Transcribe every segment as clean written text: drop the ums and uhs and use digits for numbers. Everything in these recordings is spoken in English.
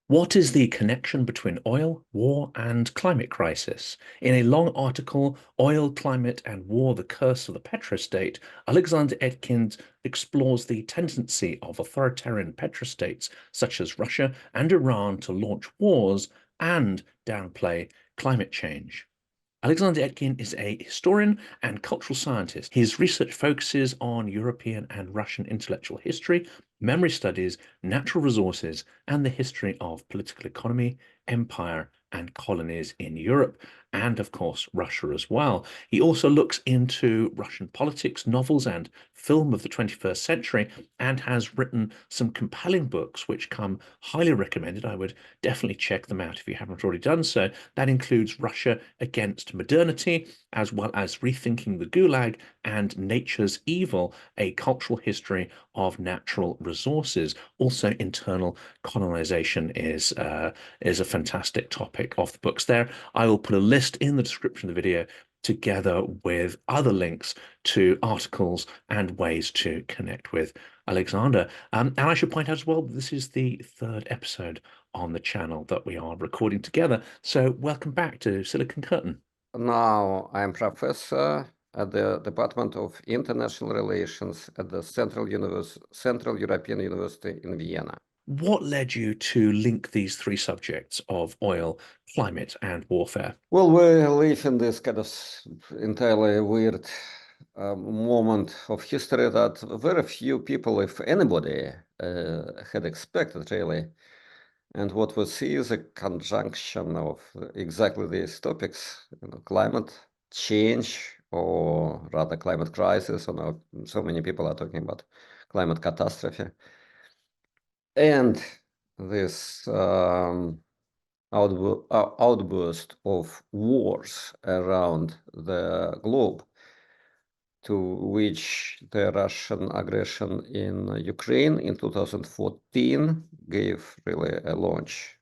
What is the connection between oil, war, and climate crisis? In a long article, Oil, Climate, and War, the Curse of the Petrostate, Alexander Etkind explores the tendency of authoritarian petrostates such as Russia and Iran to launch wars and downplay climate change. Alexander Etkind is a historian and cultural scientist. His research focuses on European and Russian intellectual history, memory studies, natural resources, and the history of political economy, empire, and colonies in Europe, and of course, Russia as well. He also looks into Russian politics, novels, and film of the 21st century, and has written some compelling books which come highly recommended. I would definitely check them out if you haven't already done so. That includes Russia Against Modernity, as well as Rethinking the Gulag and Nature's Evil, a cultural history of natural resources. Also, internal colonization is a fantastic topic of the books there. I will put a list in the description of the video together with other links to articles and ways to connect with Alexander. And I should point out as well, this is the third episode on the channel that we are recording together. So welcome back to Silicon Curtain. Now I'm professor at the Department of International Relations at the Central European University in Vienna. What led you to link these three subjects of oil, climate, and warfare? Well, we live in this kind of entirely weird moment of history that very few people, if anybody, had expected, really. And what we see is a conjunction of exactly these topics, climate change, or rather climate crisis, or now so many people are talking about climate catastrophe. And this outburst of wars around the globe, to which the Russian aggression in Ukraine in 2014 gave really a launch.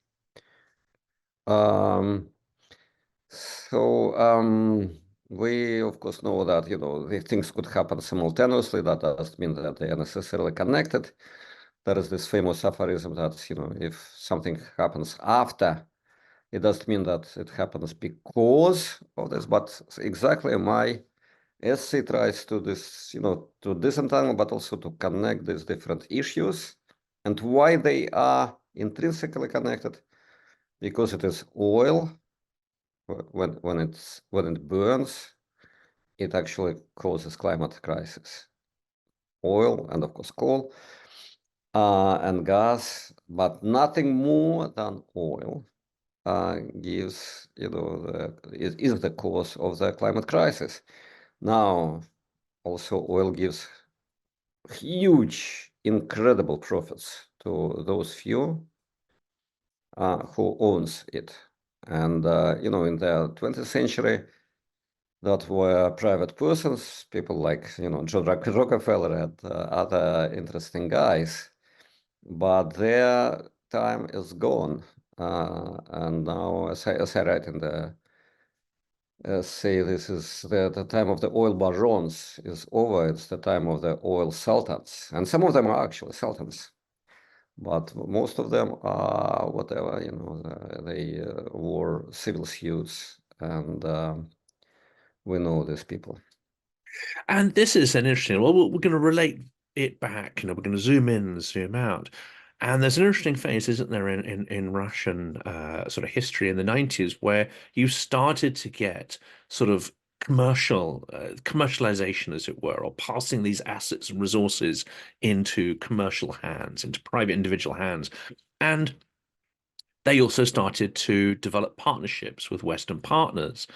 We of course know that these things could happen simultaneously. That doesn't mean that they are necessarily connected. There is this famous aphorism that if something happens after, it doesn't mean that it happens because of this. But exactly my essay tries to this, to disentangle, but also to connect these different issues and why they are intrinsically connected. Because it is oil. When it burns, it actually causes climate crisis. Oil and of course coal and gas, but nothing more than oil gives is the cause of the climate crisis. Now, also oil gives huge, incredible profits to those few who owns it. And in the 20th century, that were private persons, people like John Rockefeller and other interesting guys, but their time is gone. And now, as I write in the essay, this is the time of the oil barons is over. It's the time of the oil sultans, and some of them are actually sultans, but most of them are whatever, they wore civil suits, and we know these people. And this is an interesting, well, we're going to relate it back, we're going to zoom in and zoom out. And there's an interesting phase, isn't there, in Russian sort of history in the 90s, where you started to get sort of commercialization, as it were, or passing these assets and resources into commercial hands, into private individual hands. And they also started to develop partnerships with Western partners.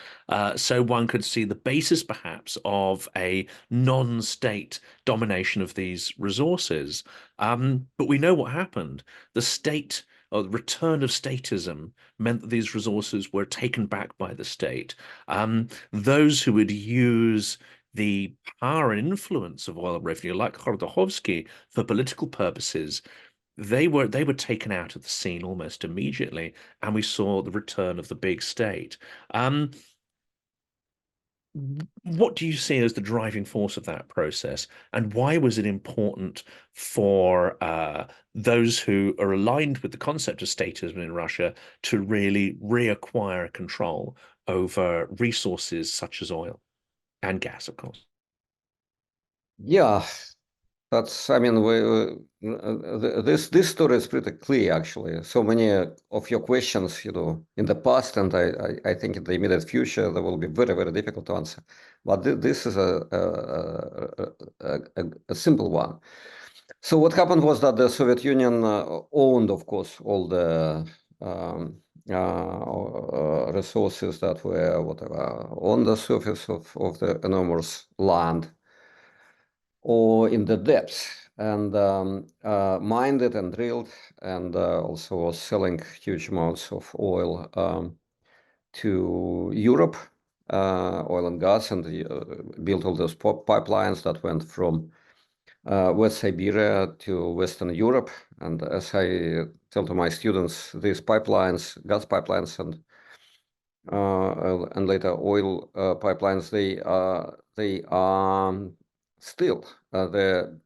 So one could see the basis, perhaps, of a non-state domination of these resources. But we know what happened. The state, or the return of statism, meant that these resources were taken back by the state. Those who would use the power and influence of oil revenue, like Khodorkovsky, for political purposes, they were taken out of the scene almost immediately, and we saw the return of the big state. What do you see as the driving force of that process, and why was it important for those who are aligned with the concept of statism in Russia to really reacquire control over resources such as oil and gas, of course? Yeah, that's, I mean, this story is pretty clear, actually. So many of your questions, in the past, and I think in the immediate future, they will be very, very difficult to answer. But this is a simple one. So what happened was that the Soviet Union owned, of course, all the resources that were whatever on the surface of the enormous land or in the depths, and mined it and drilled, and also was selling huge amounts of oil to Europe, oil and gas, and built all those pipelines that went from West Siberia to Western Europe. And as I tell to my students, these pipelines, gas pipelines, and later oil pipelines, they are still the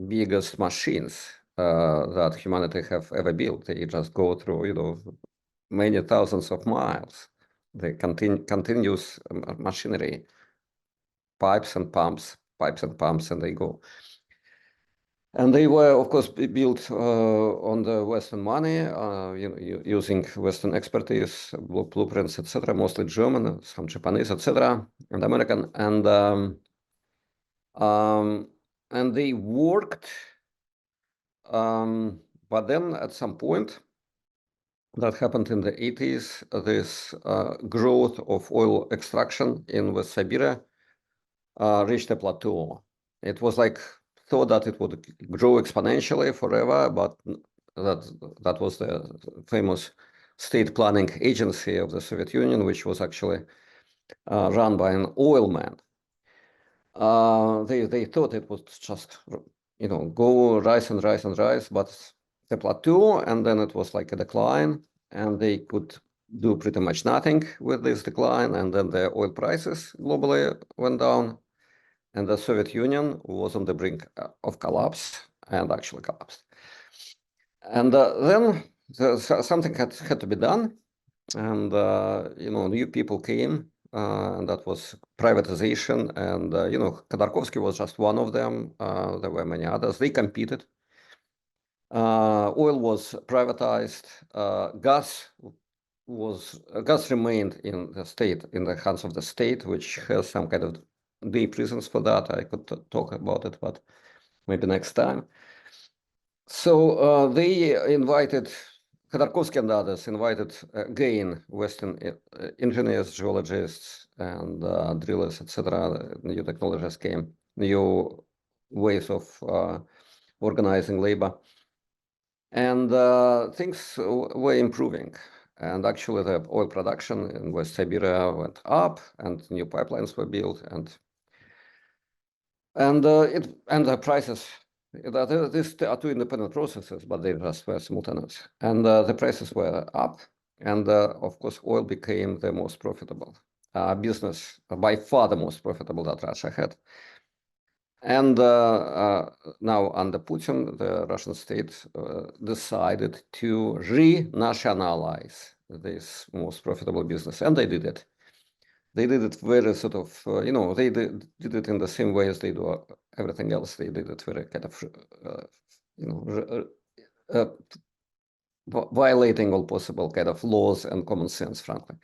biggest machines that humanity have ever built. They just go through, many thousands of miles. The continuous machinery, pipes and pumps, and they go. And they were, of course, built on the Western money, using Western expertise, blueprints, etc., mostly German, some Japanese, etc., and American, and they worked. But then, at some point, that happened in the 80s, this growth of oil extraction in West Siberia reached a plateau. It was like thought that it would grow exponentially forever, but that was the famous state planning agency of the Soviet Union, which was actually run by an oil man. They thought it would just go rise and rise and rise, but the plateau, and then it was like a decline, and they could do pretty much nothing with this decline, and then the oil prices globally went down, and the Soviet Union was on the brink of collapse, and actually collapsed. And then something had to be done, and new people came, and that was privatization. And Khodorkovsky was just one of them. There were many others. They competed. Oil was privatized. Gas remained in the hands of the state, which has some kind of deep reasons for that. I could talk about it, but maybe next time. So they invited, Khodorkovsky and others invited again Western engineers, geologists, and drillers, etc. New technologies came, new ways of organizing labor. And things were improving. And actually, the oil production in West Siberia went up, and new pipelines were built, and the prices. These are two independent processes, but they just were simultaneous. And the prices were up, and of course, oil became the most profitable business, by far the most profitable that Russia had. And now under Putin, the Russian state decided to renationalize this most profitable business, and they did it. They did it very sort of, they did it in the same way as they do everything else. They did it very kind of, violating all possible kind of laws and common sense, frankly.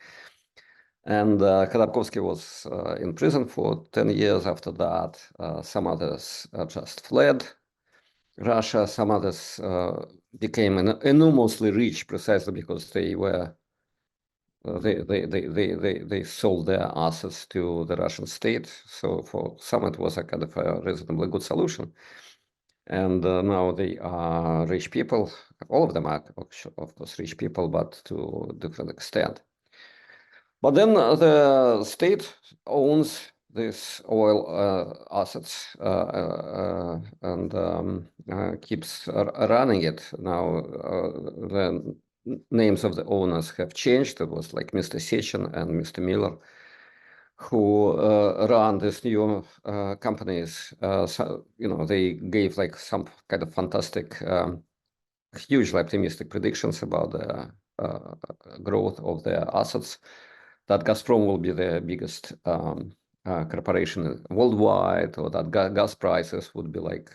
And Khodorkovsky was in prison for 10 years after that. Some others just fled Russia. Some others became enormously rich precisely because they were they sold their assets to the Russian state. So for some, it was a kind of a reasonably good solution. And now they are rich people. All of them are, of course, rich people, but to a different extent. But then the state owns these oil assets and keeps running it. Now the names of the owners have changed. It was like Mr. Sechin and Mr. Miller, who run these new companies. So, they gave like some kind of fantastic, hugely optimistic predictions about the growth of their assets. That Gazprom will be the biggest corporation worldwide, or that gas prices would be like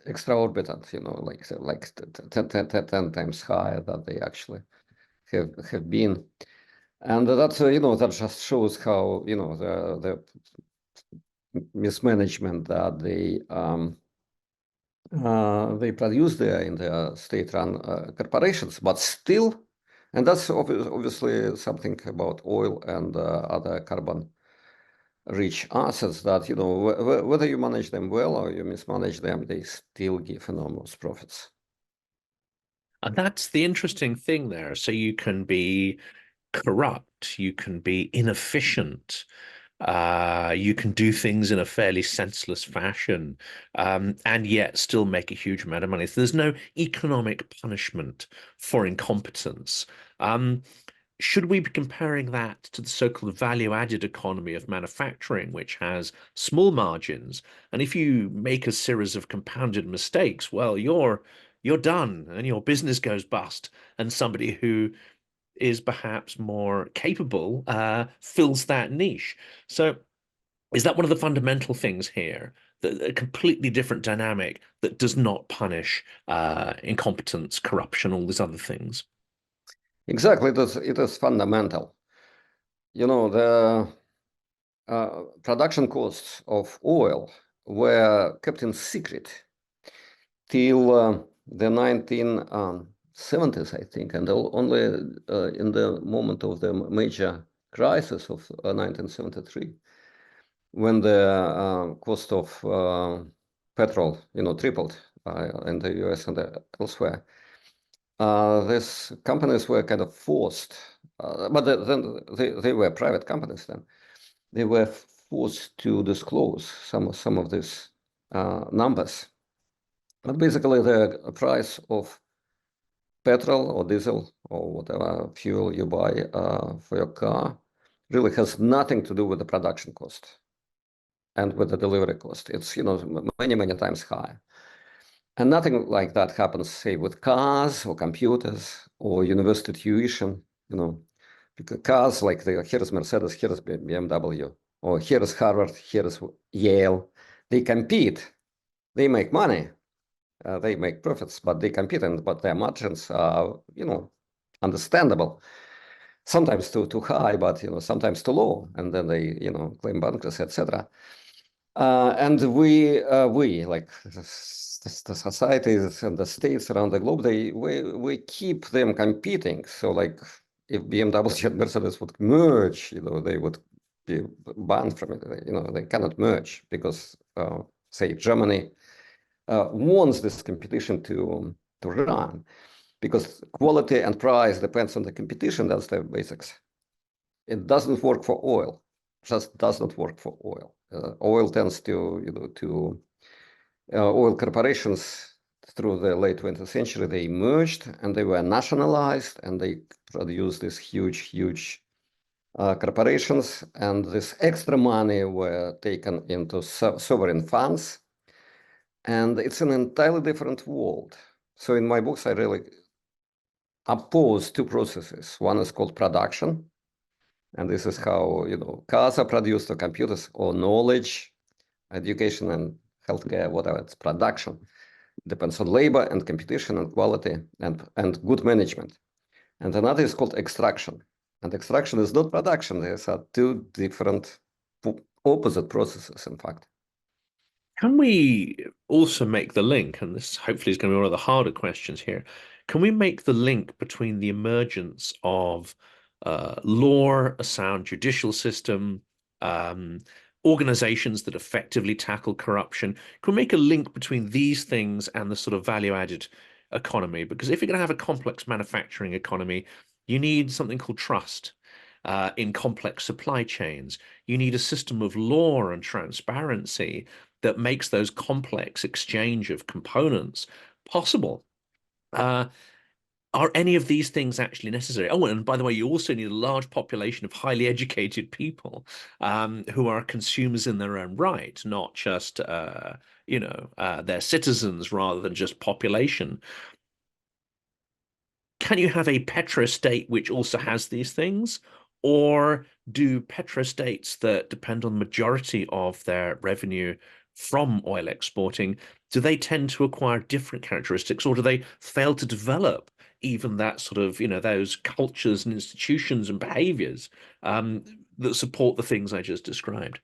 exorbitant, like 10 times higher that they actually have been. And that's that just shows how the mismanagement that they produce there in the state-run corporations, but still, and that's obviously something about oil and other carbon-rich assets that whether you manage them well or you mismanage them, they still give enormous profits. And that's the interesting thing there. So you can be corrupt, you can be inefficient, you can do things in a fairly senseless fashion, and yet still make a huge amount of money. So there's no economic punishment for incompetence. Should we be comparing that to the so-called value-added economy of manufacturing, which has small margins, and if you make a series of compounded mistakes, well, you're done, and your business goes bust, and somebody who is perhaps more capable fills that niche. So is that one of the fundamental things here? That a completely different dynamic that does not punish incompetence, corruption, all these other things. Exactly, it is fundamental. The production costs of oil were kept in secret till the 1970s, I think, and only in the moment of the major crisis of 1973, when the cost of petrol, tripled in the US and elsewhere. These companies were kind of forced, but then they were private companies then. They were forced to disclose some of these numbers. But basically, the price of petrol or diesel or whatever fuel you buy for your car really has nothing to do with the production cost and with the delivery cost. It's many times higher. And nothing like that happens, say, with cars or computers or university tuition, because cars like here's Mercedes, here's BMW, or here's Harvard, here's Yale. They compete, they make money, they make profits, but they compete, but their margins are, understandable. Sometimes too high, but sometimes too low, and then they claim bankruptcy, etc. And we like the societies and the states around the globe, we keep them competing. So like if BMW and Mercedes would merge, they would be banned from it. They cannot merge because say Germany wants this competition to run, because quality and price depends on the competition. That's the basics. It doesn't work for oil. Just does not work for oil. Oil tends to oil corporations through the late 20th century, they emerged and they were nationalized and they produced these huge corporations, and this extra money were taken into sovereign funds, and it's an entirely different world. So in my books, I really oppose two processes. One is called production, and this is how cars are produced, or computers, or knowledge, education and healthcare, whatever. It's production. Depends on labor and competition and quality and good management. And another is called extraction. And extraction is not production. These are two different opposite processes, in fact. Can we also make the link, and this hopefully is going to be one of the harder questions here, can we make the link between the emergence of law, a sound judicial system, um, organizations that effectively tackle corruption? Can we make a link between these things and the sort of value-added economy? Because if you're going to have a complex manufacturing economy, you need something called trust. In complex supply chains, you need a system of law and transparency that makes those complex exchange of components possible. Uh, Are any of these things actually necessary? Oh, and by the way, you also need a large population of highly educated people who are consumers in their own right, not just they're citizens rather than just population. Can you have a petrostate which also has these things? Or do petrostates that depend on the majority of their revenue from oil exporting, do they tend to acquire different characteristics, or do they fail to develop even that sort of, those cultures and institutions and behaviors that support the things I just described?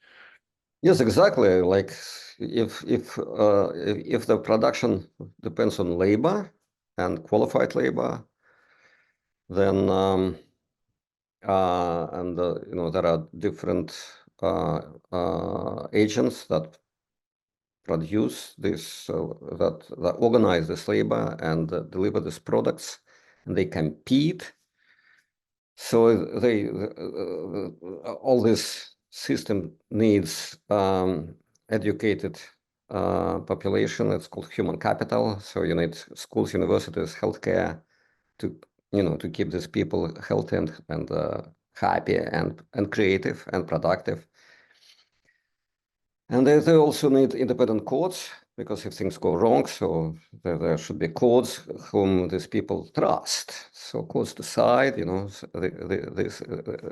Yes, exactly. Like if the production depends on labor and qualified labor, then there are different agents that produce this, that organize this labor and deliver these products, and they compete. So all this system needs educated population. It's called human capital. So you need schools, universities, healthcare to keep these people healthy and happy and creative and productive. And they also need independent courts, because if things go wrong, so there should be courts whom these people trust. So courts decide,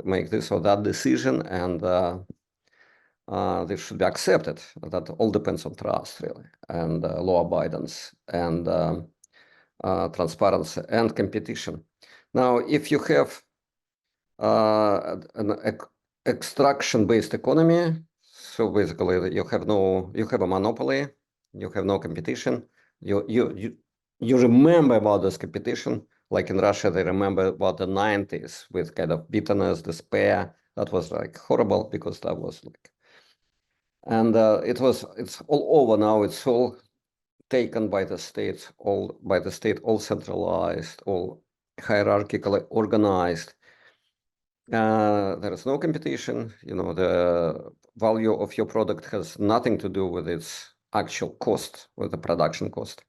make this or that decision, and this should be accepted. That all depends on trust, really, and law abidance, and transparency and competition. Now, if you have an extraction-based economy, so basically you have a monopoly, you have no competition. You remember about this competition, like in Russia, they remember about the 90s with kind of bitterness, despair. That was like horrible, because that was like, and it's all over now. It's all taken by the states, all centralized, all hierarchically organized. There is no competition. The value of your product has nothing to do with its actual cost, with the production cost.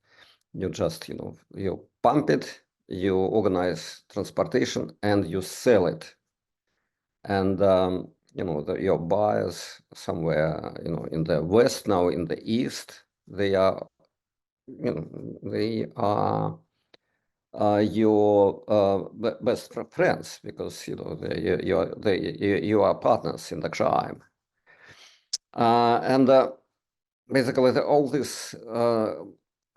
You just, you pump it, you organize transportation, and you sell it. And, your buyers somewhere, in the West, now in the East, they are your best friends, because you are partners in the crime, and basically all this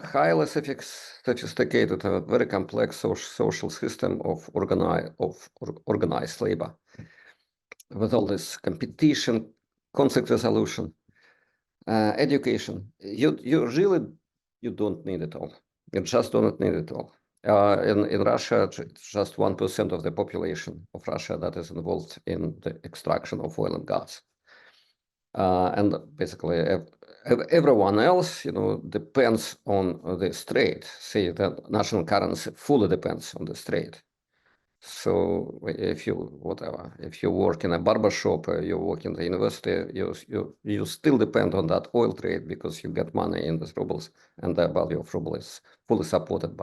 highly sophisticated, very complex social system of organized labor, with all this competition, conflict resolution, education. You really don't need it all. You just don't need it all. In Russia, it's just 1% of the population of Russia that is involved in the extraction of oil and gas. And basically everyone else, depends on this trade. Say the national currency fully depends on this trade. So if you work in a barber shop, you work in the university, you still depend on that oil trade, because you get money in these rubles, and the value of ruble is fully supported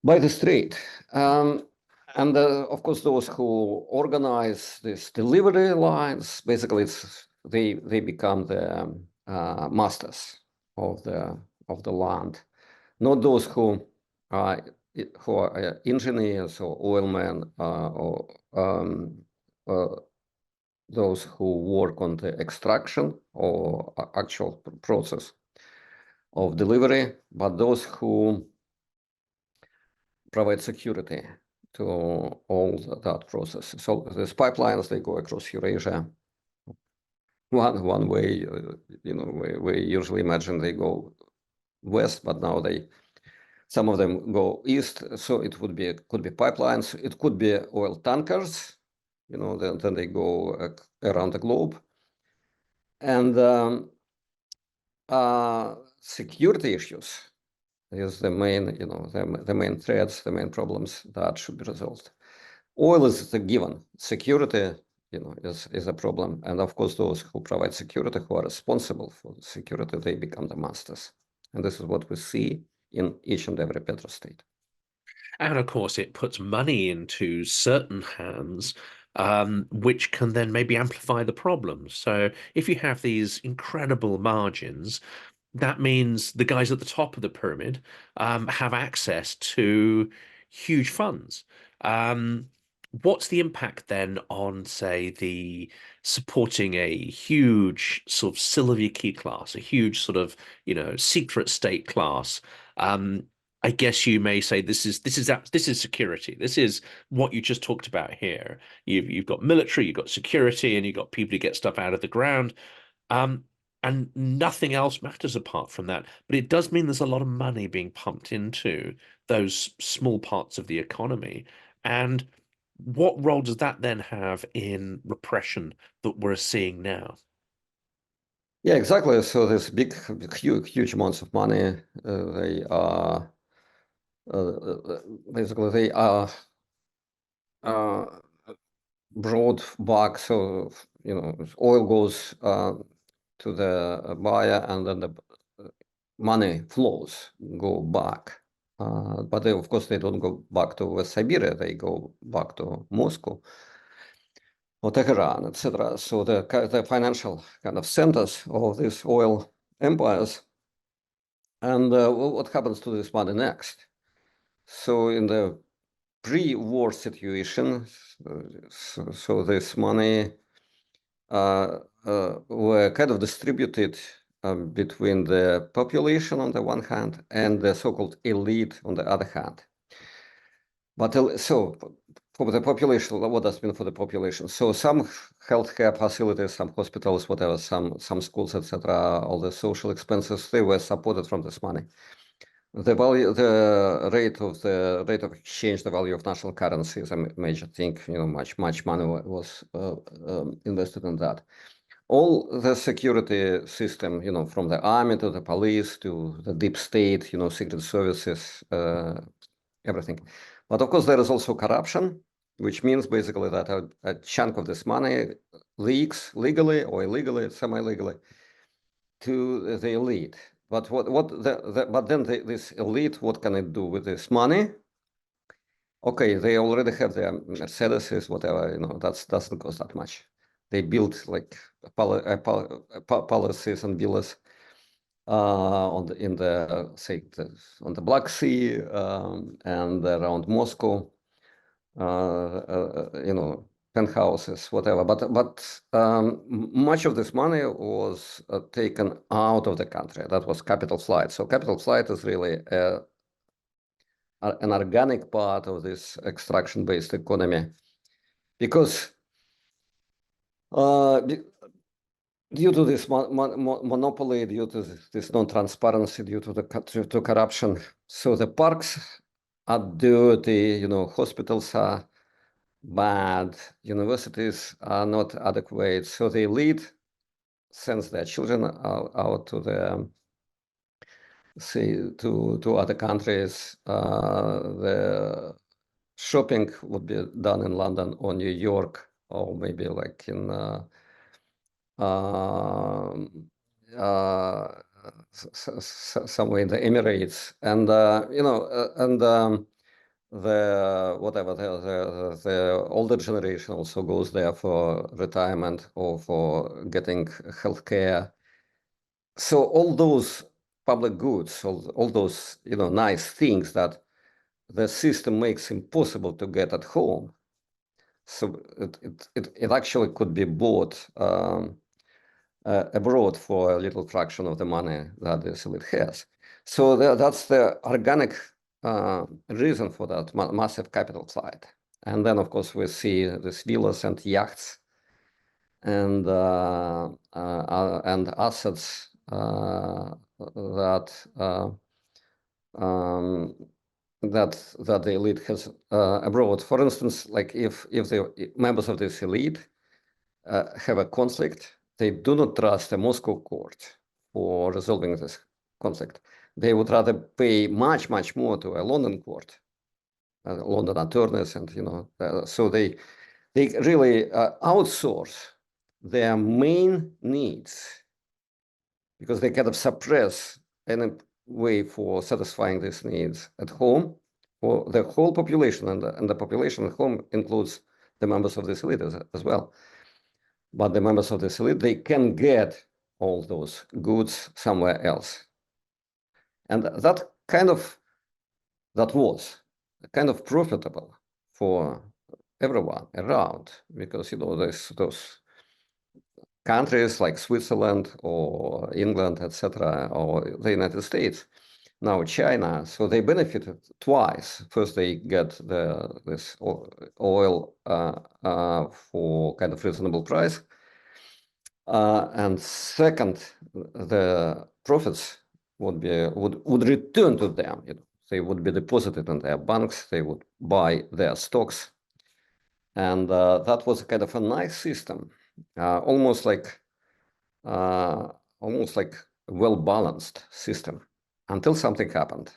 by this trade. And of course, those who organize these delivery lines, basically they become the masters of the land, not those who are engineers or oilmen, or those who work on the extraction or actual process of delivery, but those who provide security to all that process. So these pipelines, they go across Eurasia. One way, we usually imagine they go west, but now some of them go east. So it could be pipelines. It could be oil tankers. Then they go around the globe. And security issues is the main, the main threats, the main problems that should be resolved. Oil is a given. Security, is a problem. And of course, those who provide security, who are responsible for the security, they become the masters. And this is what we see in each and every petrostate. And of course, it puts money into certain hands, which can then maybe amplify the problem. So if you have these incredible margins, that means the guys at the top of the pyramid have access to huge funds. Um, what's the impact then on, say, the supporting a huge sort of Siloviki class, a huge sort of, secret state class? Um, I guess you may say this is security. This is what you just talked about here. You've got military, you've got security, and you've got people who get stuff out of the ground. Um, and nothing else matters apart from that. But it does mean there's a lot of money being pumped into those small parts of the economy. And what role does that then have in repression that we're seeing now? Yeah, exactly. So this huge amounts of money, they are basically they are uh, brought back. So oil goes to the buyer, and then the money flows go back. But of course, they don't go back to West Siberia. They go back to Moscow or Tehran, etc. So the financial kind of centers of these oil empires. And what happens to this money next? So in the pre-war situation, so this money were kind of distributed between the population on the one hand and the so-called elite on the other hand. But so for the population, what does it mean for the population? So some healthcare facilities, some hospitals, whatever, some schools, etc., all the social expenses, they were supported from this money. The rate of exchange, the value of national currency is a major thing. Much money was invested in that. All the security system, from the army to the police to the deep state, secret services, everything. But of course, there is also corruption, which means basically that a chunk of this money leaks legally or illegally, semi-legally, to the elite. But this elite, what can it do with this money? Okay, they already have their Mercedes, whatever, that doesn't cost that much. They built like palaces and villas on the Black Sea and around Moscow, penthouses, whatever. But much of this money was taken out of the country. That was capital flight. So capital flight is really an organic part of this extraction-based economy, because due to this monopoly, due to this non-transparency, due to corruption, so the parks are dirty, hospitals are bad, universities are not adequate. So the elite sends their children out to to other countries. The shopping would be done in London or New York, or maybe like in somewhere in the Emirates, and the older generation also goes there for retirement or for getting healthcare. So all those public goods, all those nice things that the system makes impossible to get at home. So it actually could be bought abroad for a little fraction of the money that this elite has. So that's the organic reason for that massive capital flight. And then, of course, we see these villas and yachts and assets that the elite has abroad. For instance, like if the members of this elite have a conflict, they do not trust a Moscow court for resolving this conflict. They would rather pay much more to a London court, London attorneys, and so they really outsource their main needs, because they kind of suppress any way for satisfying these needs at home, for the whole population, and the population at home includes the members of this elite as well. But the members of this elite, they can get all those goods somewhere else. And that was kind of profitable for everyone around, because those countries like Switzerland or England, etc., or the United States, now China, so they benefited twice. First, they get this oil for kind of reasonable price, and second, the profits would return to them. They would be deposited in their banks. They would buy their stocks, and that was kind of a nice system, almost like a well-balanced system, until something happened,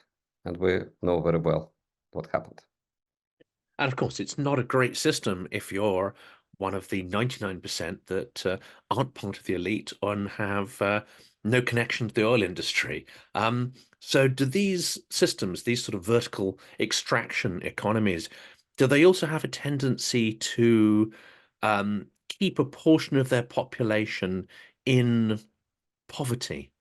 and we know very well what happened. And of course, it's not a great system if you're one of the 99% that aren't part of the elite and have no connection to the oil industry. So do these systems, these sort of vertical extraction economies, do they also have a tendency to keep a portion of their population in poverty?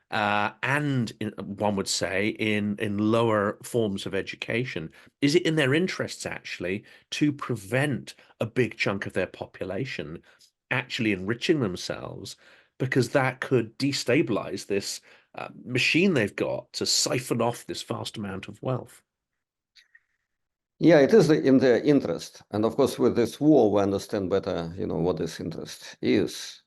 And one would say in lower forms of education? Is it in their interests actually to prevent a big chunk of their population actually enriching themselves, because that could destabilize this machine they've got to siphon off this vast amount of wealth? Yeah, it is in their interest, and of course, with this war, we understand better, what this interest is.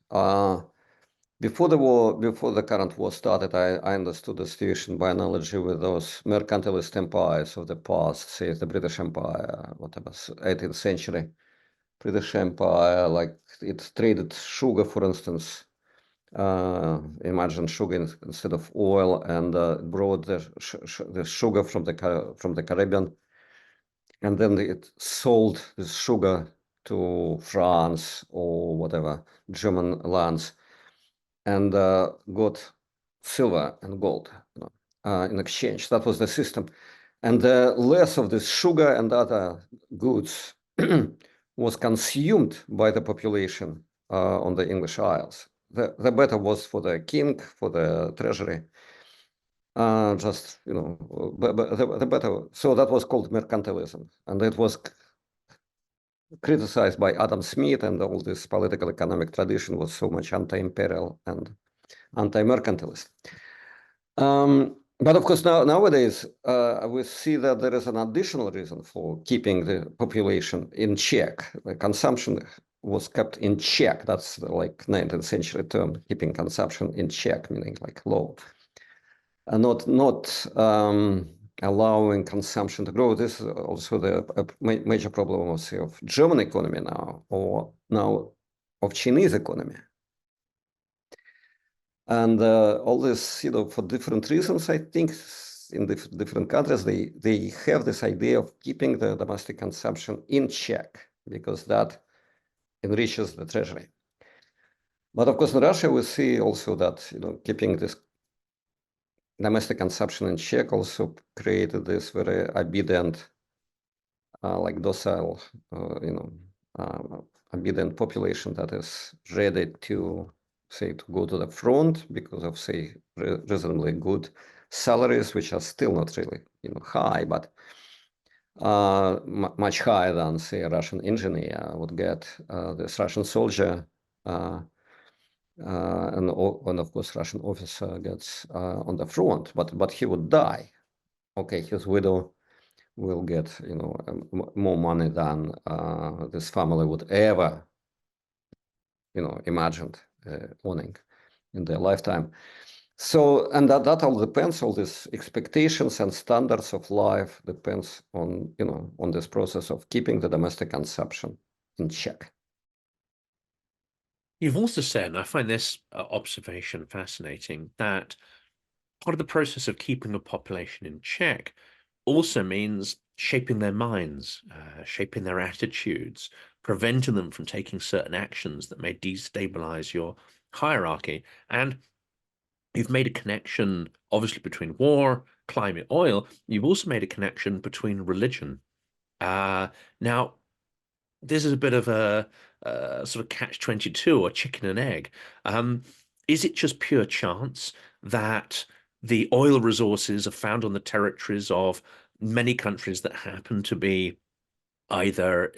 Before the war, before the current war started, I understood the situation by analogy with those mercantilist empires of the past, say the British Empire, whatever, 18th century British Empire, like it traded sugar, for instance. Imagine sugar instead of oil, and brought the sugar from the Caribbean, and then it sold this sugar to France or whatever German lands, and got silver and gold in exchange. That was the system. And less of this sugar and other goods was consumed by the population on the English Isles. The better was for the king, for the treasury. The better. So that was called mercantilism, and it was criticized by Adam Smith, and all this political economic tradition was so much anti-imperial and anti-mercantilist. But of course, nowadays, we see that there is an additional reason for keeping the population in check. The consumption was kept in check. That's like 19th century term, keeping consumption in check, meaning like low. And not allowing consumption to grow. This is also the major problem, of German economy now, or now of Chinese economy. And all this, for different reasons, I think in different countries, they have this idea of keeping the domestic consumption in check, because that enriches the treasury. But of course, in Russia, we see also that, keeping this domestic consumption in check also created this very obedient, like docile, obedient population that is ready to, say, to go to the front because of, say, reasonably good salaries, which are still not really, high, but much higher than, say, a Russian engineer would get. This Russian soldier and of course, Russian officer gets on the front, but he would die. Okay, his widow will get, more money than this family would ever, imagined owning in their lifetime. So, and that all depends, all these expectations and standards of life depends on, on this process of keeping the domestic consumption in check. You've also said, and I find this observation fascinating, that part of the process of keeping a population in check also means shaping their minds, shaping their attitudes, preventing them from taking certain actions that may destabilize your hierarchy. And you've made a connection, obviously, between war, climate oil, you've also made a connection between religion. Now, this is a bit of a sort of catch-22 or chicken and egg. Um, is it just pure chance that the oil resources are found on the territories of many countries that happen to be either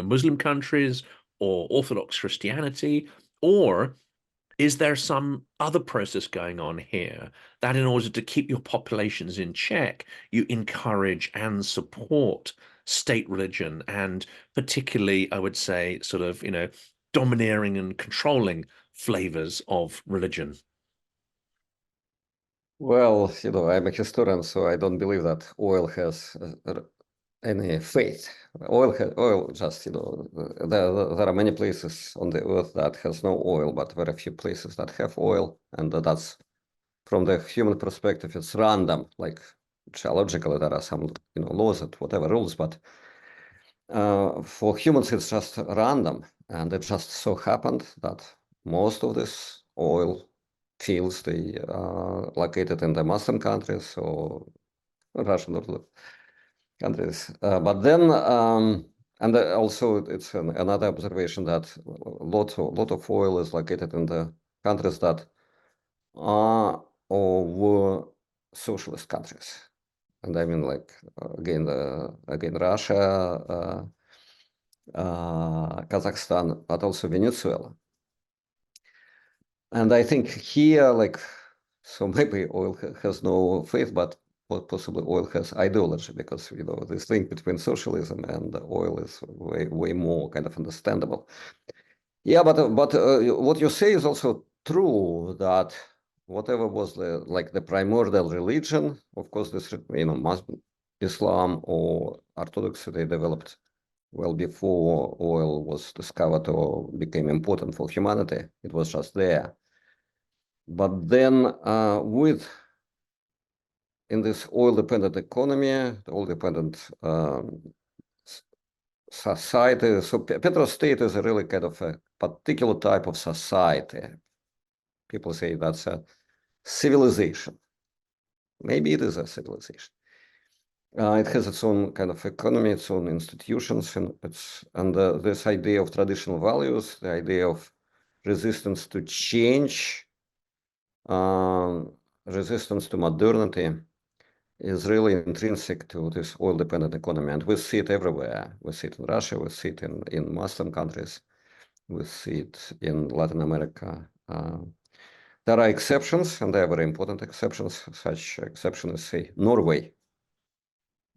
Muslim countries or Orthodox Christianity, or is there some other process going on here that in order to keep your populations in check, you encourage and support state religion and particularly, I would say, sort of, domineering and controlling flavors of religion? Well, I'm a historian, so I don't believe that oil has any faith. Oil just, there are many places on the earth that has no oil, but very few places that have oil, and that's from the human perspective, it's random. Like geologically, there are some, laws and whatever rules, but for humans, it's just random, and it just so happened that most of this oil fields they are located in the Muslim countries or Russian Orthodox countries. But then, and also it's another observation that a lot of oil is located in the countries that are or were socialist countries. And I mean, like, again, Russia, Kazakhstan, but also Venezuela. And I think here, like, so maybe oil has no faith, but possibly oil has ideology, because this link between socialism and oil is way more kind of understandable. Yeah, but what you say is also true, that whatever was the primordial religion, of course, this Islam or Orthodoxy, they developed well before oil was discovered or became important for humanity. It was just there. But then in this oil-dependent economy, oil-dependent society, so Petrostate is a really kind of a particular type of society. People say that's a civilization. Maybe it is a civilization. It has its own kind of economy, its own institutions, and this idea of traditional values, the idea of resistance to change, resistance to modernity, is really intrinsic to this oil-dependent economy, and we see it everywhere. We see it in Russia, we see it in Muslim countries, we see it in Latin America. There are exceptions, and they are very important exceptions. Such exception is, say, Norway.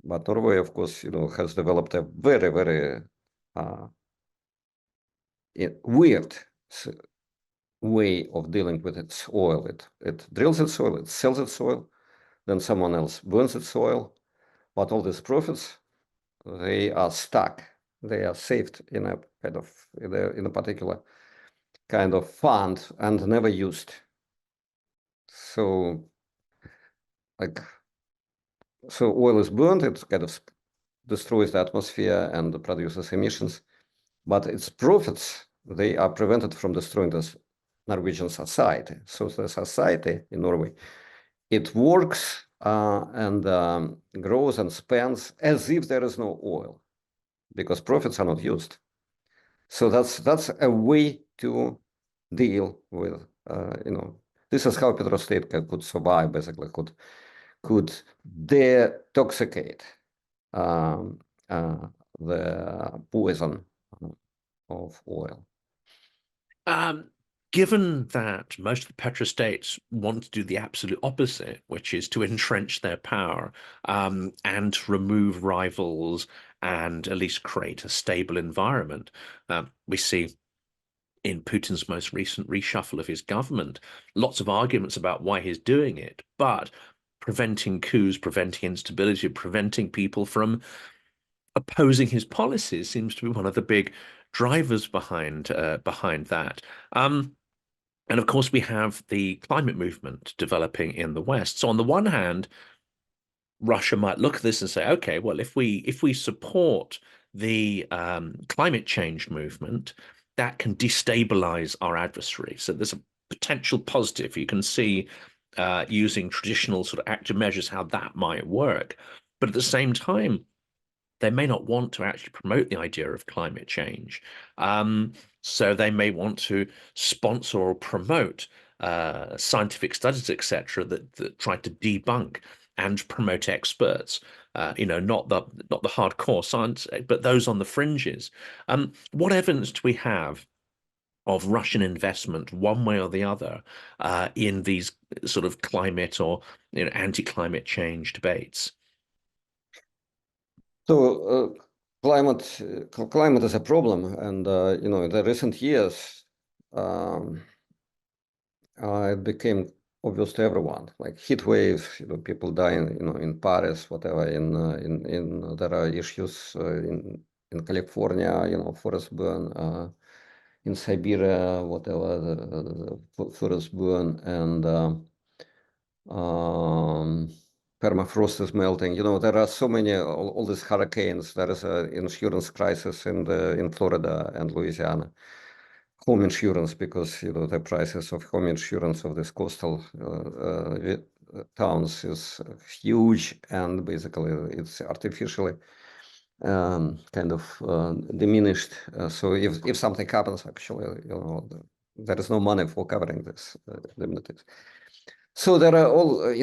But Norway, of course, has developed a very, very weird way of dealing with its oil. It drills its oil, it sells its oil, then someone else burns its oil. But all these profits, they are stuck. They are saved in a kind of in a particular kind of fund and never used. So, so oil is burned. It kind of destroys the atmosphere and produces emissions, but its profits, they are prevented from destroying this Norwegian society. So the society in Norway, it works and grows and spends as if there is no oil, because profits are not used. So that's a way to deal with, this is how Petrostate could survive, basically, could detoxicate the poison of oil. Given that most of the petrostates want to do the absolute opposite, which is to entrench their power and to remove rivals and at least create a stable environment, we see in Putin's most recent reshuffle of his government, lots of arguments about why he's doing it, but preventing coups, preventing instability, preventing people from opposing his policies seems to be one of the big drivers behind that. And of course, we have the climate movement developing in the West. So on the one hand, Russia might look at this and say, okay, well, if we support the climate change movement, that can destabilize our adversary. So there's a potential positive. You can see using traditional sort of active measures, how that might work. But at the same time, they may not want to actually promote the idea of climate change. So they may want to sponsor or promote scientific studies, etc., that try to debunk and promote experts. Not the hardcore science, but those on the fringes. What evidence do we have of Russian investment, one way or the other, in these sort of climate or anti-climate change debates? So climate is a problem, and in the recent years, it became obvious to everyone, like heat waves, people dying, in Paris, whatever. In there are issues in California, forest burn. In Siberia, whatever, the forest burn, and permafrost is melting. There are so many, all these hurricanes. There is an insurance crisis in Florida and Louisiana. Home insurance, because the prices of home insurance of these coastal towns is huge, and basically it's artificially kind of diminished. So if something happens, actually, there is no money for covering this indemnities. So there are all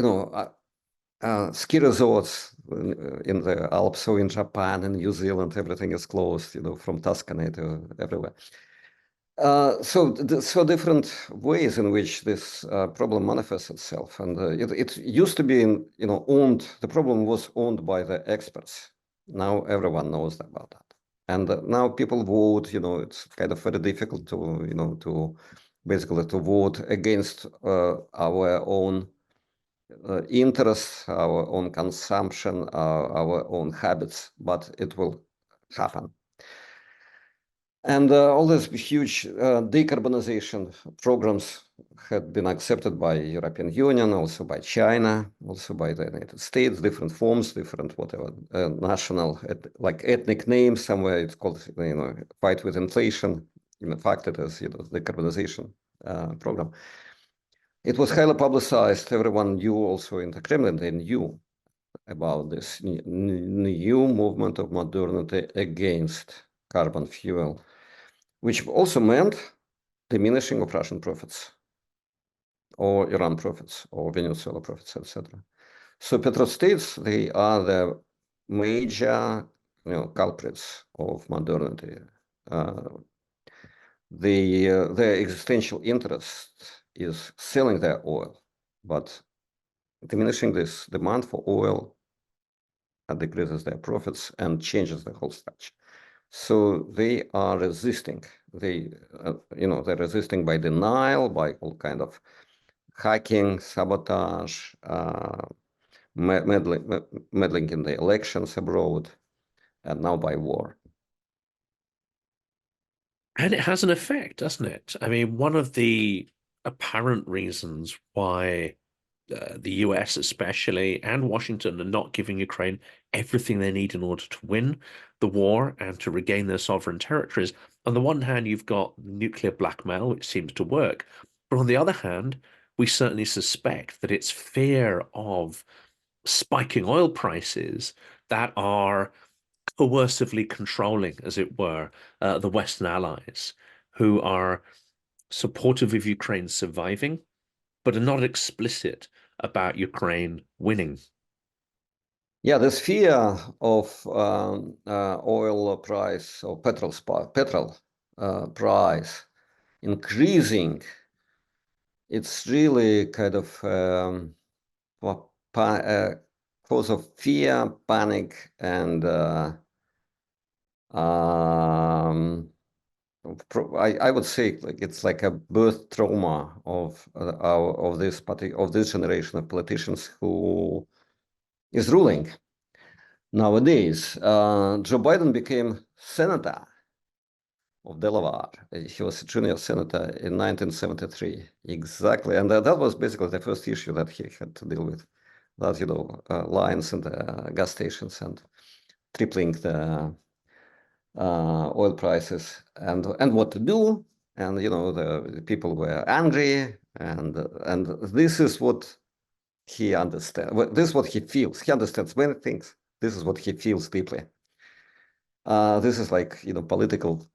ski resorts in the Alps, so in Japan and New Zealand, everything is closed, from Tuscany to everywhere. So different ways in which this problem manifests itself, and it used to be owned. The problem was owned by the experts. Now everyone knows about that, and now people vote. It's kind of very difficult to basically to vote against our own interests, our own consumption, our own habits, but it will happen. And all these huge decarbonization programs had been accepted by European Union, also by China, also by the United States, different forms, different whatever, national, like ethnic names. Somewhere it's called, fight with inflation. In fact, it is, the decarbonization program. It was highly publicized. Everyone knew, also in the Kremlin, they knew about this new movement of modernity against carbon fuel, which also meant diminishing of Russian profits, or Iran profits, or Venezuela profits, etc. So petrostates, they are the major, culprits of modernity. Their existential interest is selling their oil, but diminishing this demand for oil decreases their profits and changes the whole structure. So they are resisting. They're resisting by denial, by all kind of hacking, sabotage, meddling in the elections abroad, and now by war. And it has an effect, doesn't it? I mean, one of the apparent reasons why the US especially and Washington are not giving Ukraine everything they need in order to win the war and to regain their sovereign territories. On the one hand, you've got nuclear blackmail, which seems to work. But on the other hand, we certainly suspect that it's fear of spiking oil prices that are coercively controlling, as it were, the Western allies who are supportive of Ukraine surviving, but are not explicit about Ukraine winning. Yeah, this fear of oil price or petrol price increasing, it's really kind of cause of fear, panic, and I would say it's like a birth trauma of this generation of politicians who is ruling nowadays. Joe Biden became senator of Delaware. He was a junior senator in 1973, exactly, and that was basically the first issue that he had to deal with. That lines in the gas stations and tripling the oil prices, and what to do. And the people were angry. And this is what he understands. This is what he feels. He understands many things. This is what he feels deeply. This is like, political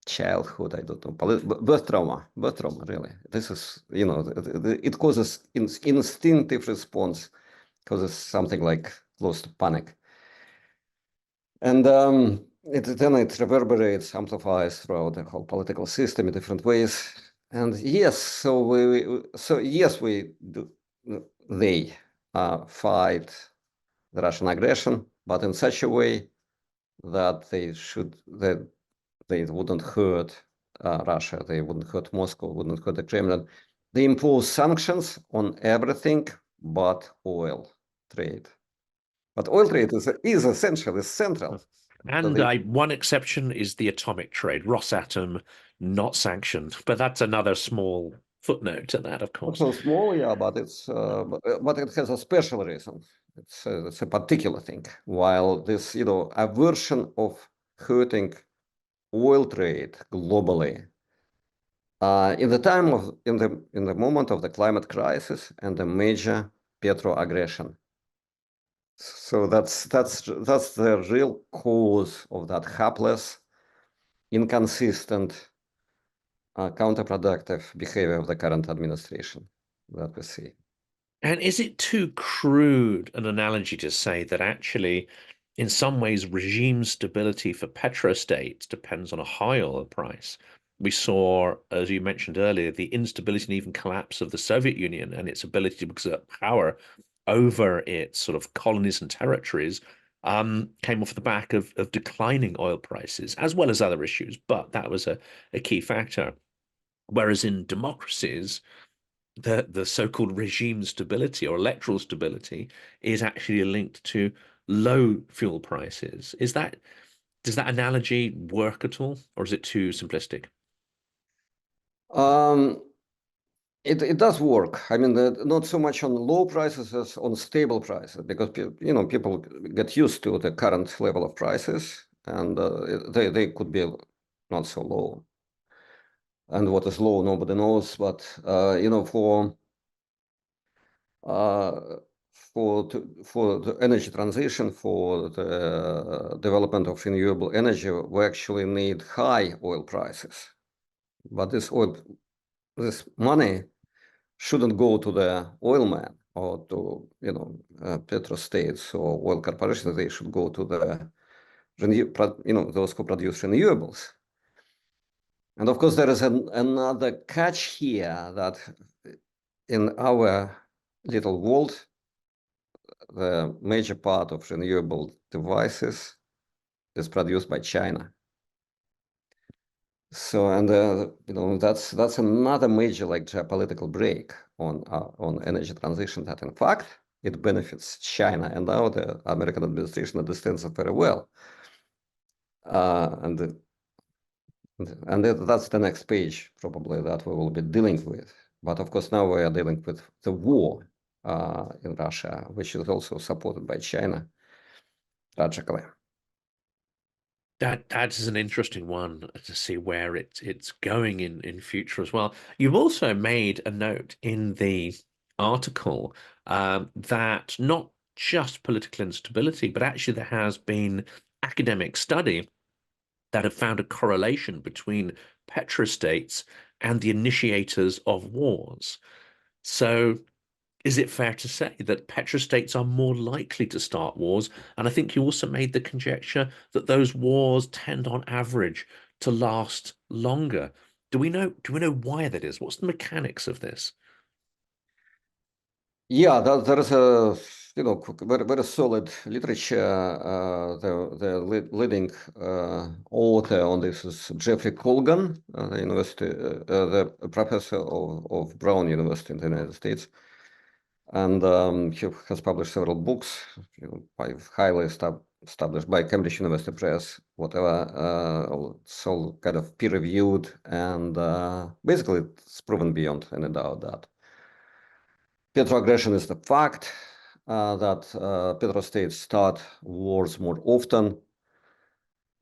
childhood, I don't know, birth trauma, really. This is, it causes instinctive response, causes something like close to panic. And then it reverberates, amplifies throughout the whole political system in different ways. And yes, they fight the Russian aggression, but in such a way that they wouldn't hurt Russia, they wouldn't hurt Moscow, wouldn't hurt the Kremlin. They impose sanctions on everything but oil trade. But oil trade is essential, is central. And one exception is the atomic trade. Rosatom not sanctioned, but that's another small footnote to that, of course. So small, yeah, but it's but it has a special reason. It's a particular thing. While this, aversion of hurting oil trade globally, in the moment of the climate crisis and the major petro aggression. So that's the real cause of that hapless, inconsistent, counterproductive behavior of the current administration that we see. And is it too crude an analogy to say that actually, in some ways, regime stability for petrostates depends on a high oil price? We saw, as you mentioned earlier, the instability and even collapse of the Soviet Union and its ability to exert power over its sort of colonies and territories came off the back of declining oil prices, as well as other issues. But that was a key factor. Whereas in democracies, the so-called regime stability or electoral stability is actually linked to low fuel prices. Does that analogy work at all, or is it too simplistic? It does work. I mean, not so much on low prices as on stable prices, because people get used to the current level of prices, and they could be not so low. And what is low, nobody knows. But for the energy transition, for the development of renewable energy, we actually need high oil prices. But this money shouldn't go to the oil man or to petrostates or oil corporations. They should go to the those who produce renewables. And of course, there is another catch here, that in our little world, the major part of renewable devices is produced by China. So, and that's another major geopolitical break on energy transition, that in fact it benefits China, and now the American administration understands it very well. And that's the next page probably that we will be dealing with. But of course now we are dealing with the war in Russia, which is also supported by China, tragically. That is an interesting one to see where it's going in future as well. You've also made a note in the article that not just political instability, but actually there has been academic study that have found a correlation between petrostates and the initiators of wars. So is it fair to say that petrostates are more likely to start wars? And I think you also made the conjecture that those wars tend on average to last longer. Do we know why that is? What's the mechanics of this? Yeah, there is a very, very solid literature. The leading author on this is Jeffrey Colgan, the professor of Brown University in the United States. And he has published several books, highly established by Cambridge University Press, whatever. It's all kind of peer-reviewed, and basically it's proven beyond any doubt that petro-aggression is the fact, that petro-states start wars more often,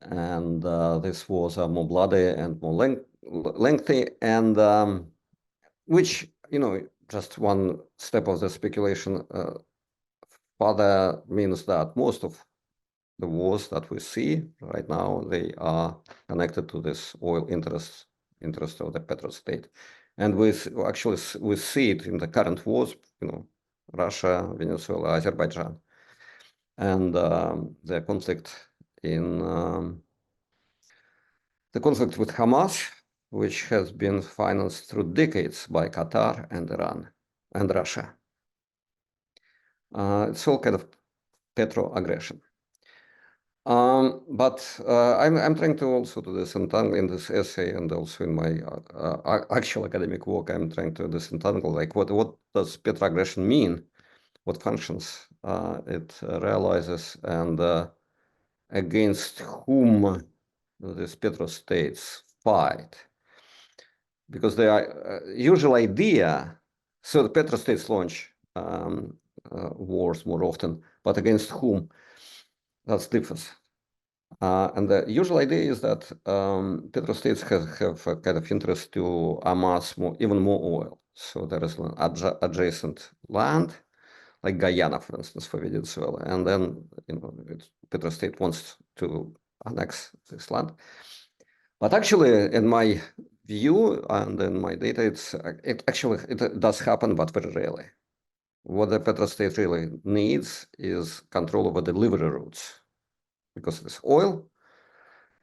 and these wars are more bloody and more lengthy. And which, just one step of the speculation further means that most of the wars that we see right now, they are connected to this oil interest of the Petrostate. And we see it in the current wars, Russia, Venezuela, Azerbaijan, and the conflict with Hamas, which has been financed through decades by Qatar and Iran and Russia. It's all kind of petro-aggression. But I'm trying to also to disentangle in this essay and also in my actual academic work, I'm trying to disentangle like what does petro-aggression mean, what functions it realizes, and against whom these petro-states fight. Because the usual idea, so the petro-states launch wars more often, but against whom? That's different. And the usual idea is that petro-states have a kind of interest to amass even more oil. So there is an adjacent land, like Guyana, for instance, for Venezuela, and then petro-state wants to annex this land. But actually, in my view and in my data, it does happen, but very rarely. What the petro-state really needs is control over delivery routes, because this oil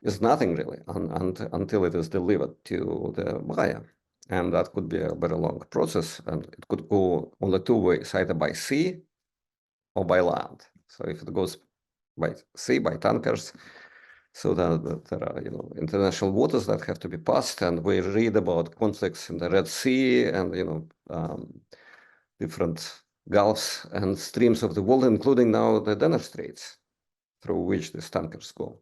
is nothing really until it is delivered to the buyer. And that could be a very long process, and it could go only two ways, either by sea or by land. So if it goes by sea, by tankers, so that there are international waters that have to be passed, and we read about conflicts in the Red Sea and different gulfs and streams of the world, including now the Danner Straits, through which these tankers go.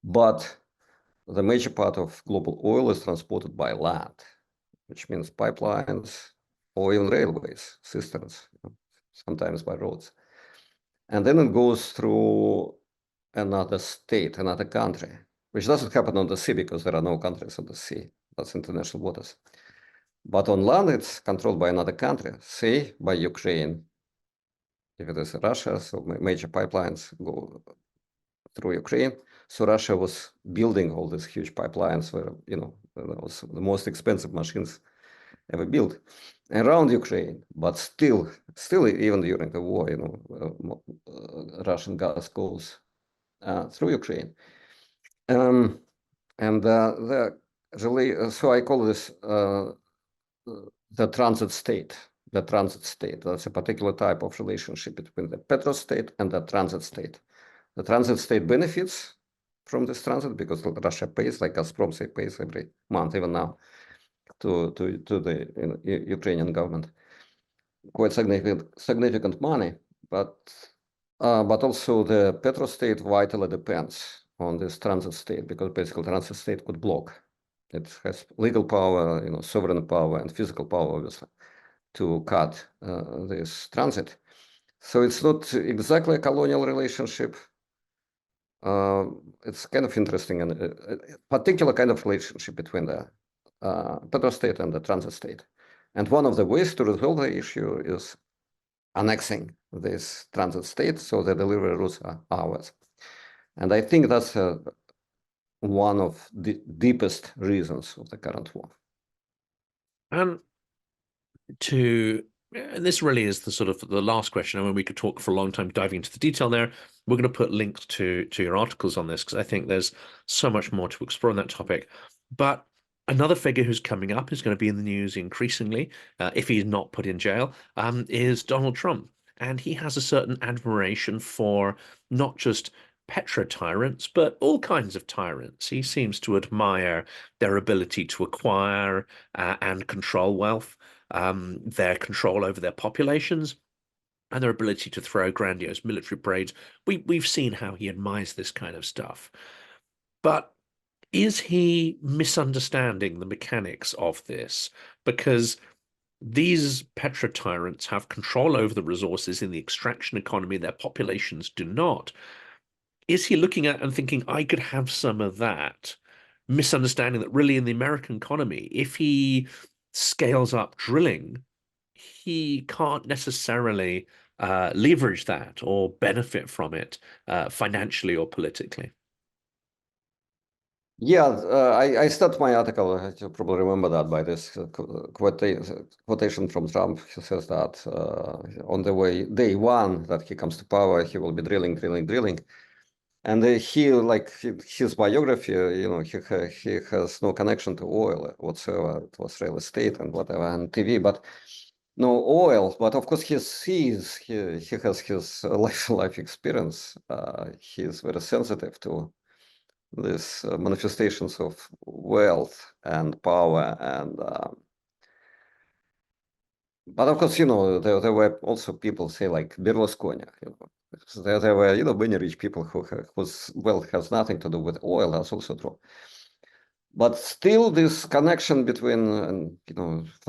But the major part of global oil is transported by land, which means pipelines or even railways, cisterns, sometimes by roads. And then it goes through another state, another country, which doesn't happen on the sea because there are no countries on the sea. That's international waters. But on land, it's controlled by another country, say by Ukraine. If it is Russia, so major pipelines go through Ukraine. So Russia was building all these huge pipelines where, was the most expensive machines ever built around Ukraine. But still even during the war, Russian gas goes through Ukraine. So I call this the transit state. The transit state. That's a particular type of relationship between the petrostate and the transit state. The transit state benefits from this transit because Russia pays, like Gazprom pays every month, even now, to the Ukrainian government, quite significant money. But also the petrostate vitally depends on this transit state, because basically transit state could block. It has legal power, sovereign power, and physical power, obviously, to cut this transit. So it's not exactly a colonial relationship. It's kind of interesting, and a particular kind of relationship between the petrostate and the transit state. And one of the ways to resolve the issue is annexing this transit state so the delivery routes are ours. And I think that's one of the deepest reasons of the current war. And this really is the sort of the last question. I mean, we could talk for a long time diving into the detail there. We're going to put links to your articles on this because I think there's so much more to explore on that topic. But another figure who's coming up is going to be in the news increasingly, if he's not put in jail, is Donald Trump. And he has a certain admiration for not just petro-tyrants, but all kinds of tyrants. He seems to admire their ability to acquire and control wealth, their control over their populations, and their ability to throw grandiose military parades. We've seen how he admires this kind of stuff. But is he misunderstanding the mechanics of this? Because these petro-tyrants have control over the resources in the extraction economy, their populations do not. Is he looking at and thinking, I could have some of that, misunderstanding that really in the American economy, if he scales up drilling, he can't necessarily leverage that or benefit from it financially or politically. Yeah, I start my article, you probably remember that, by this quotation from Trump. He says that on the way, day one that he comes to power, he will be drilling, drilling, drilling. And he, like his biography, he has no connection to oil whatsoever. It was real estate and whatever, and TV, but no oil. But of course, he sees, he has his life experience. He is very sensitive to these manifestations of wealth and power. And but of course, there were also people say like Berlusconi, there were many rich people whose wealth has nothing to do with oil. That's also true. But still, this connection between,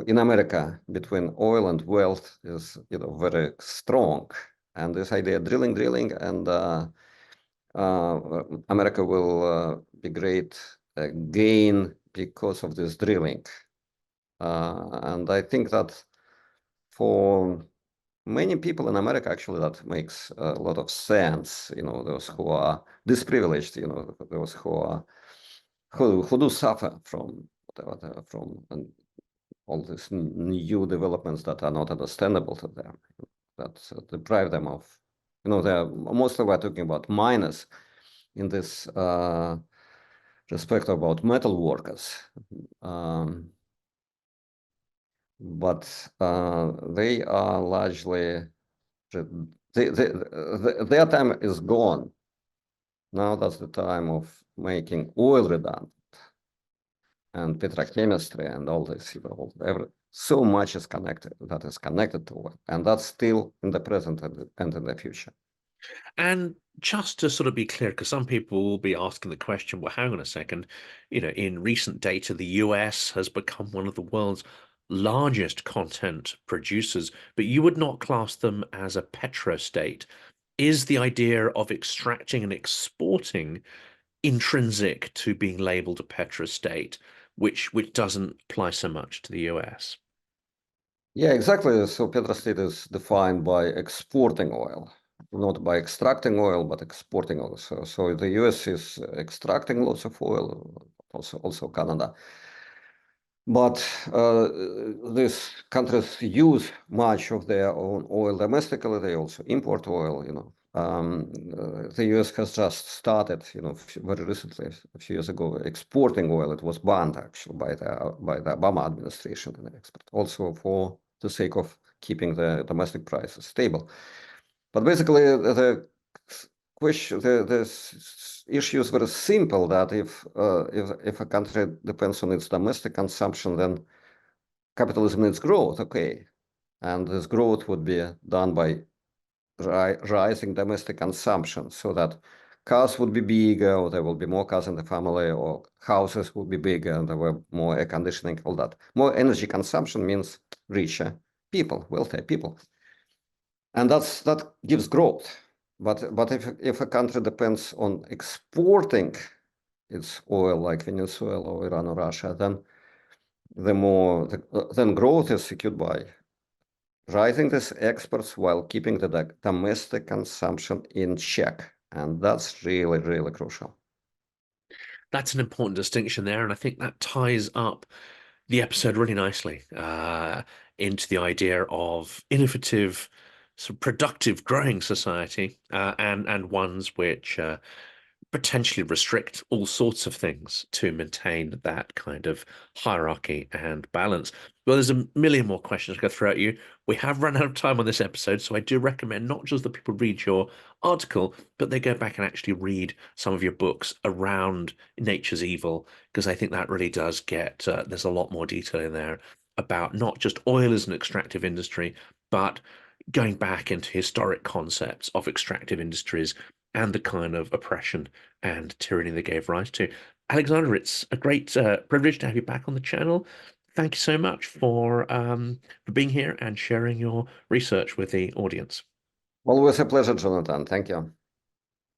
in America, between oil and wealth is, very strong. And this idea, drilling, drilling, and America will be great gain because of this drilling. And I think that for many people in America, actually, that makes a lot of sense. Those who are disprivileged, those who do suffer from whatever, from all these new developments that are not understandable to them, that deprive them of, they're mostly we're talking about miners in this respect about metal workers. But they are largely, their time is gone. Now that's the time of making oil redundant and petrochemistry and all this, so much is connected, that is connected to oil, and that's still in the present and in the future. And just to sort of be clear, because some people will be asking the question, well, hang on a second, in recent data, the US has become one of the world's largest content producers, but you would not class them as a petrostate. Is the idea of extracting and exporting intrinsic to being labeled a petrostate, which doesn't apply so much to the US? Yeah, exactly. So Petrostate is defined by exporting oil, not by extracting oil, but exporting oil. So the US is extracting lots of oil, also Canada. But these countries use much of their own oil domestically. They also import oil. The US has just started, very recently, a few years ago, exporting oil. It was banned actually by the Obama administration and export, also for the sake of keeping the domestic prices stable. But basically, the question, the issue is very simple, that if a country depends on its domestic consumption, then capitalism needs growth, okay. And this growth would be done by rising domestic consumption, so that cars would be bigger, or there will be more cars in the family, or houses would be bigger, and there were more air conditioning, all that. More energy consumption means richer people, wealthier people. And that gives growth. But if a country depends on exporting its oil, like Venezuela or Iran or Russia, then then growth is secured by rising these exports while keeping the domestic consumption in check. And that's really, really crucial. That's an important distinction there, and I think that ties up the episode really nicely into the idea of innovative, sort of productive, growing society, and ones which potentially restrict all sorts of things to maintain that kind of hierarchy and balance. Well, there's a million more questions to go through at you. We have run out of time on this episode, so I do recommend not just that people read your article, but they go back and actually read some of your books around nature's evil, because I think that really does get, there's a lot more detail in there about not just oil as an extractive industry, but going back into historic concepts of extractive industries and the kind of oppression and tyranny they gave rise to. Alexander, it's a great privilege to have you back on the channel. Thank you so much for being here and sharing your research with the audience. Always a pleasure, Jonathan. Thank you.